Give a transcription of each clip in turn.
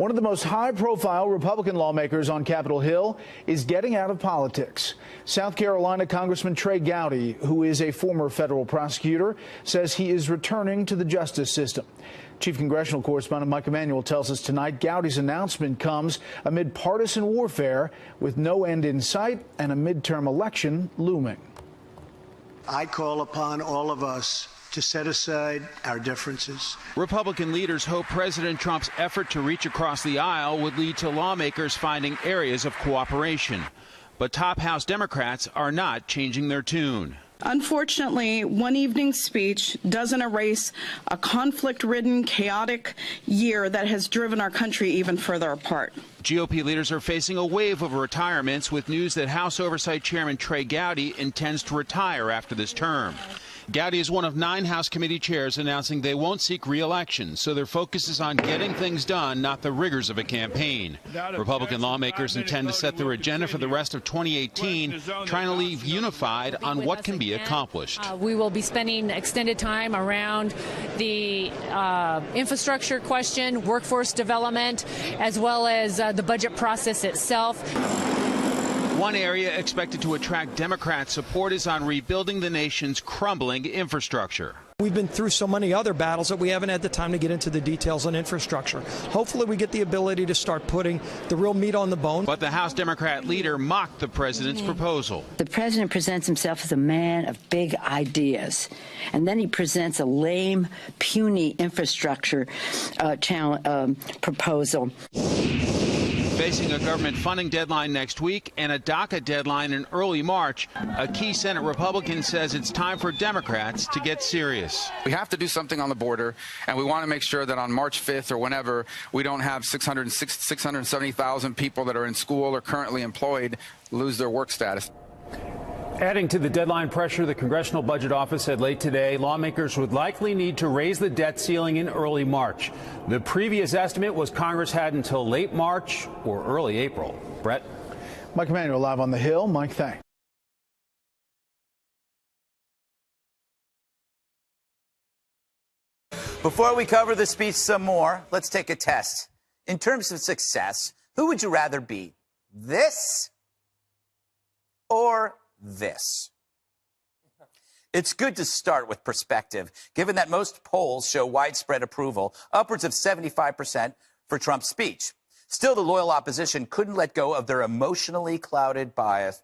One of the most high-profile Republican lawmakers on Capitol Hill is getting out of politics. South Carolina Congressman Trey Gowdy, who is a former federal prosecutor, says he is returning to the justice system. Chief Congressional Correspondent Mike Emanuel tells us tonight Gowdy's announcement comes amid partisan warfare with no end in sight and a midterm election looming. I call upon all of us to set aside our differences. Republican leaders hope President Trump's effort to reach across the aisle would lead to lawmakers finding areas of cooperation. But top House Democrats are not changing their tune. Unfortunately, one evening's speech doesn't erase a conflict-ridden, chaotic year that has driven our country even further apart. GOP leaders are facing a wave of retirements with news that House Oversight Chairman Trey Gowdy intends to retire after this term. Gowdy is one of 9 House committee chairs announcing they won't seek re-election, so their focus is on getting things done, not the rigors of a campaign. Republican lawmakers intend to set their agenda for the rest of 2018, trying to leave unified on what can be accomplished. We will be spending extended time around the infrastructure question, workforce development, as well as the budget process itself. One area expected to attract Democrat support is on rebuilding the nation's crumbling infrastructure. We've been through so many other battles that we haven't had the time to get into the details on infrastructure. Hopefully we get the ability to start putting the real meat on the bone. But the House Democrat leader mocked the president's proposal. The president presents himself as a man of big ideas, and then he presents a lame, puny infrastructure proposal. Facing a government funding deadline next week and a DACA deadline in early March, a key Senate Republican says it's time for Democrats to get serious. We have to do something on the border, and we want to make sure that on March 5th or whenever, we don't have 670,000 people that are in school or currently employed lose their work status. Adding to the deadline pressure, the Congressional Budget Office said late today lawmakers would likely need to raise the debt ceiling in early March. The previous estimate was Congress had until late March or early April. Brett? Mike Emanuel live on the Hill. Mike, thanks. Before we cover the speech some more, let's take a test. In terms of success, who would you rather be? This or this? It's good to start with perspective, given that most polls show widespread approval, upwards of 75% for Trump's speech. Still, the loyal opposition couldn't let go of their emotionally clouded bias.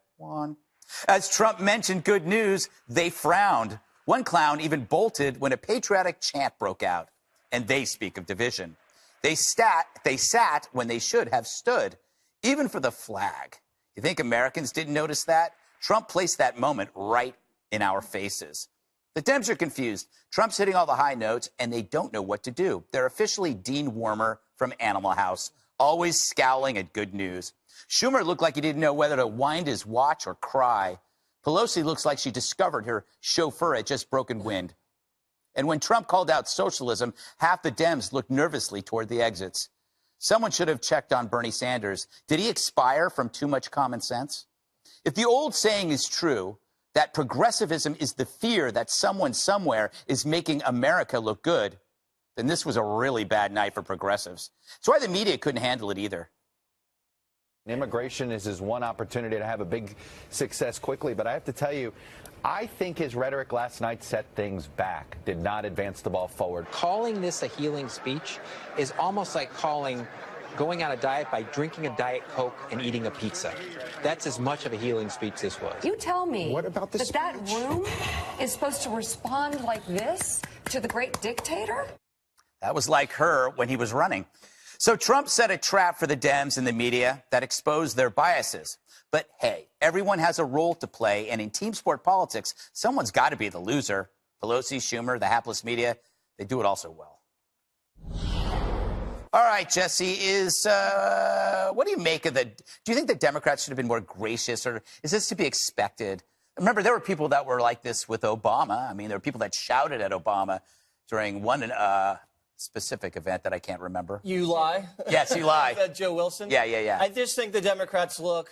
As Trump mentioned good news, they frowned. One clown even bolted when a patriotic chant broke out. And they speak of division. They sat when they should have stood, even for the flag. You think Americans didn't notice that? Trump placed that moment right in our faces. The Dems are confused. Trump's hitting all the high notes, and they don't know what to do. They're officially Dean Wormer from Animal House, always scowling at good news. Schumer looked like he didn't know whether to wind his watch or cry. Pelosi looks like she discovered her chauffeur had just broken wind. And when Trump called out socialism, half the Dems looked nervously toward the exits. Someone should have checked on Bernie Sanders. Did he expire from too much common sense? If the old saying is true, that progressivism is the fear that someone somewhere is making America look good, then this was a really bad night for progressives. That's why the media couldn't handle it either. Immigration is his one opportunity to have a big success quickly, but I have to tell you, I think his rhetoric last night set things back, did not advance the ball forward. Calling this a healing speech is almost like going on a diet by drinking a Diet Coke and eating a pizza. That's as much of a healing speech this was. You tell me what about this that room is supposed to respond like this to the great dictator? That was like her when he was running. So Trump set a trap for the Dems and the media that exposed their biases. But hey, everyone has a role to play, and in team sport politics, someone's got to be the loser. Pelosi, Schumer, the hapless media, they do it all so well. All right, Jesse, what do you make of do you think the Democrats should have been more gracious, or is this to be expected? Remember, there were people that were like this with Obama. I mean, there were people that shouted at Obama during one specific event that I can't remember. You lie? Yes, you lie. Is that Joe Wilson? Yeah. I just think the Democrats look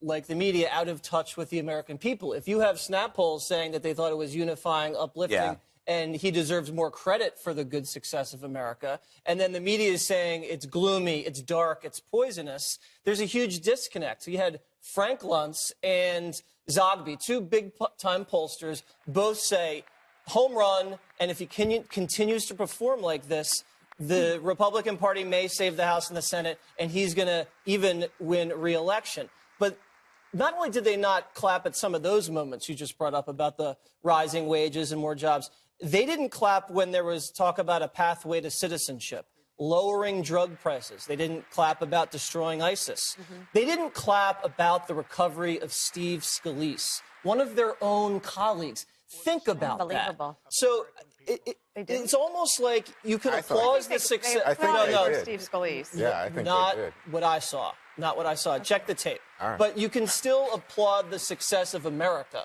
like the media out of touch with the American people. If you have snap polls saying that they thought it was unifying, uplifting, and he deserves more credit for the good success of America. And then the media is saying it's gloomy, it's dark, it's poisonous. There's a huge disconnect. So you had Frank Luntz and Zogby, two big-time pollsters, both say home run, and if he continues to perform like this, the Republican Party may save the House and the Senate, and he's going to even win re-election. But not only did they not clap at some of those moments you just brought up about the rising wages and more jobs, they didn't clap when there was talk about a pathway to citizenship, lowering drug prices. They didn't clap about destroying ISIS. They didn't clap about the recovery of Steve Scalise, one of their own colleagues. Think about that. So it's almost like you could applaud the success. I think no, Steve Scalise. Yeah, I think not they did. what I saw. Not what I saw. Check the tape. All right. But you can still applaud the success of America.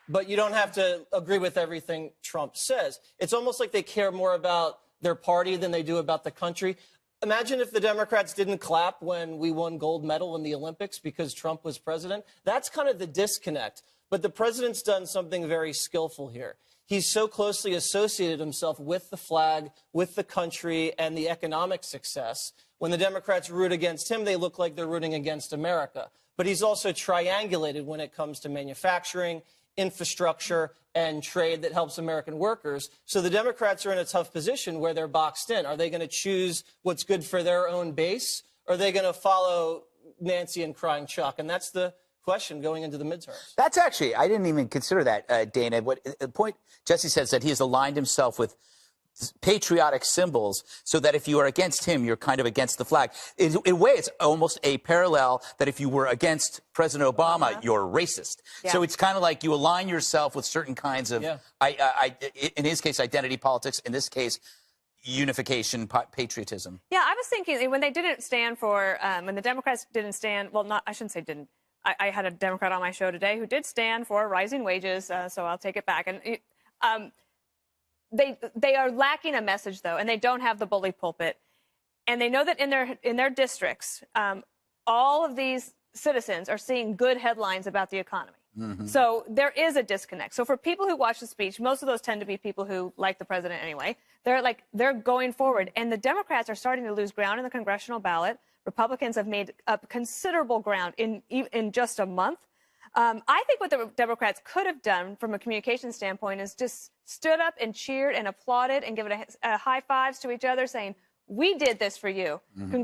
But you don't have to agree with everything Trump says. It's almost like they care more about their party than they do about the country. Imagine if the Democrats didn't clap when we won gold medal in the Olympics because Trump was president. That's kind of the disconnect. But the president's done something very skillful here. He's so closely associated himself with the flag, with the country, and the economic success. When the Democrats root against him, they look like they're rooting against America. But he's also triangulated when it comes to manufacturing, infrastructure, and trade that helps American workers. So the Democrats are in a tough position where they're boxed in. Are they going to choose what's good for their own base? Or are they going to follow Nancy and crying Chuck? And that's the question going into the midterms. That's actually, I didn't even consider that, Dana. What the point Jesse says that he has aligned himself with patriotic symbols so that if you are against him, you're kind of against the flag. In a way, it's almost a parallel that if you were against President Obama, you're racist. Yeah. So it's kind of like you align yourself with certain kinds of, in his case, identity politics. In this case, unification, patriotism. Yeah, I was thinking when they didn't stand for, when the Democrats didn't stand, well, not, I shouldn't say didn't. I had a Democrat on my show today who did stand for rising wages, so I'll take it back. And they are lacking a message, though, and they don't have the bully pulpit. And they know that in their districts, all of these citizens are seeing good headlines about the economy. Mm-hmm. So there is a disconnect. So for people who watch the speech, most of those tend to be people who like the president anyway. They're going forward, and the Democrats are starting to lose ground in the congressional ballot. Republicans have made up considerable ground in just a month. I think what the Democrats could have done from a communication standpoint is just stood up and cheered and applauded and given a high fives to each other saying, we did this for you. Mm-hmm.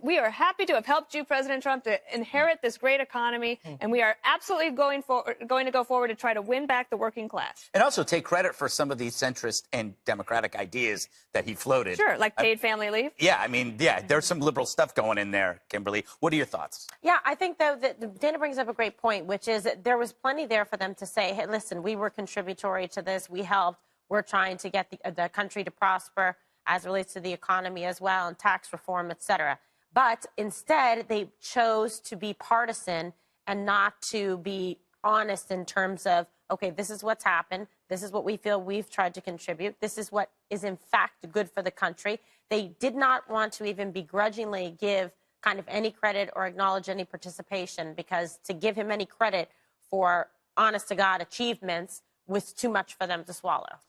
We are happy to have helped you, President Trump, to inherit this great economy, and we are absolutely going to go forward to try to win back the working class. And also take credit for some of these centrist and democratic ideas that he floated. Sure, like paid family leave. Yeah, I mean, there's some liberal stuff going in there, Kimberly. What are your thoughts? Yeah, I think, though, that Dana brings up a great point, which is that there was plenty there for them to say, hey, listen, we were contributory to this. We helped. We're trying to get the country to prosper as it relates to the economy as well, and tax reform, et cetera. But instead, they chose to be partisan and not to be honest in terms of, okay, this is what's happened. This is what we feel we've tried to contribute. This is what is, in fact, good for the country. They did not want to even begrudgingly give kind of any credit or acknowledge any participation, because to give him any credit for honest-to-God achievements was too much for them to swallow.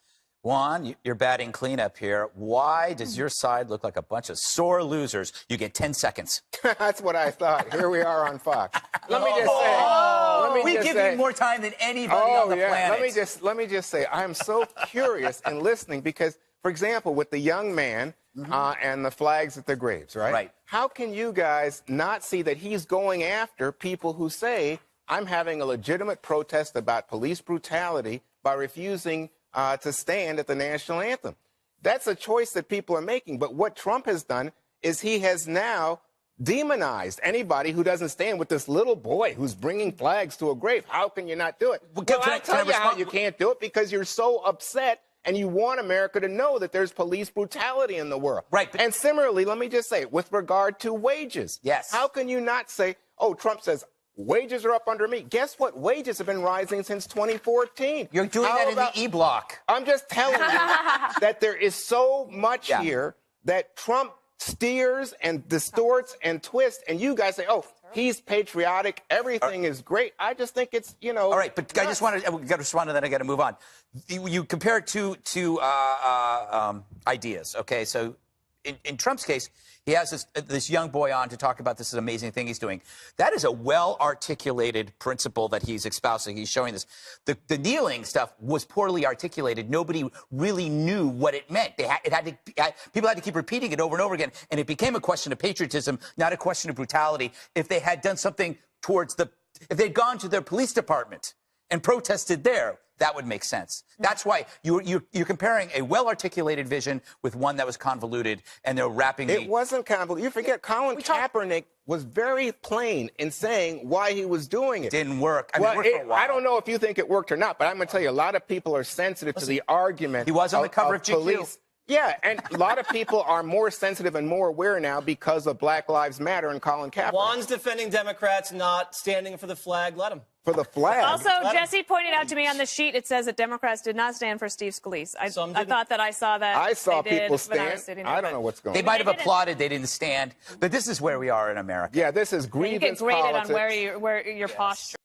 Juan, you're batting cleanup here. Why does your side look like a bunch of sore losers? You get 10 seconds. That's what I thought. Here we are on Fox. Let me just say, we give you more time than anybody on the planet. Let me just say, I'm so curious in listening because, for example, with the young man and the flags at the graves, right? Right. How can you guys not see that he's going after people who say, I'm having a legitimate protest about police brutality by refusing to stand at the national anthem? That's a choice that people are making. But what Trump has done is he has now demonized anybody who doesn't stand with this little boy who's bringing flags to a grave. How can you not do it? Well, I'll tell you how you can't do it, because you're so upset and you want America to know that there's police brutality in the world. Right. And similarly, let me just say, with regard to wages. Yes. How can you not say, oh, Trump says, wages are up under me. Guess what? Wages have been rising since 2014. You're doing that in the E-block. I'm just telling you that there is so much here that Trump steers and distorts and twists, and you guys say, oh, He's patriotic. Everything is great. I just think it's, you know. All right, but I just want to respond to that. I got to move on. You compare two ideas, okay? So in Trump's case, he has this young boy on to talk about this amazing thing he's doing. That is a well-articulated principle that he's espousing. He's showing this. The kneeling stuff was poorly articulated. Nobody really knew what it meant. People had to keep repeating it over and over again, and it became a question of patriotism, not a question of brutality. If they had done something towards if they'd gone to their police department and protested there, that would make sense. That's why you're comparing a well-articulated vision with one that was convoluted, and they're wrapping it wasn't convoluted. You forget Colin Kaepernick was very plain in saying why he was doing it. Didn't work. I don't know if you think it worked or not, but I'm going to tell you, a lot of people are sensitive to the argument. He was on the cover of GQ. Police. Yeah, and a lot of people are more sensitive and more aware now because of Black Lives Matter and Colin Kaepernick. Juan's defending Democrats not standing for the flag. Let him. For the flag. Also, Jesse pointed out to me on the sheet, it says that Democrats did not stand for Steve Scalise. I thought that I saw that. I saw people stand. I don't know what's going on. They might have applauded. They didn't stand. But this is where we are in America. Yeah, this is grievance You get graded politics. on where your posture.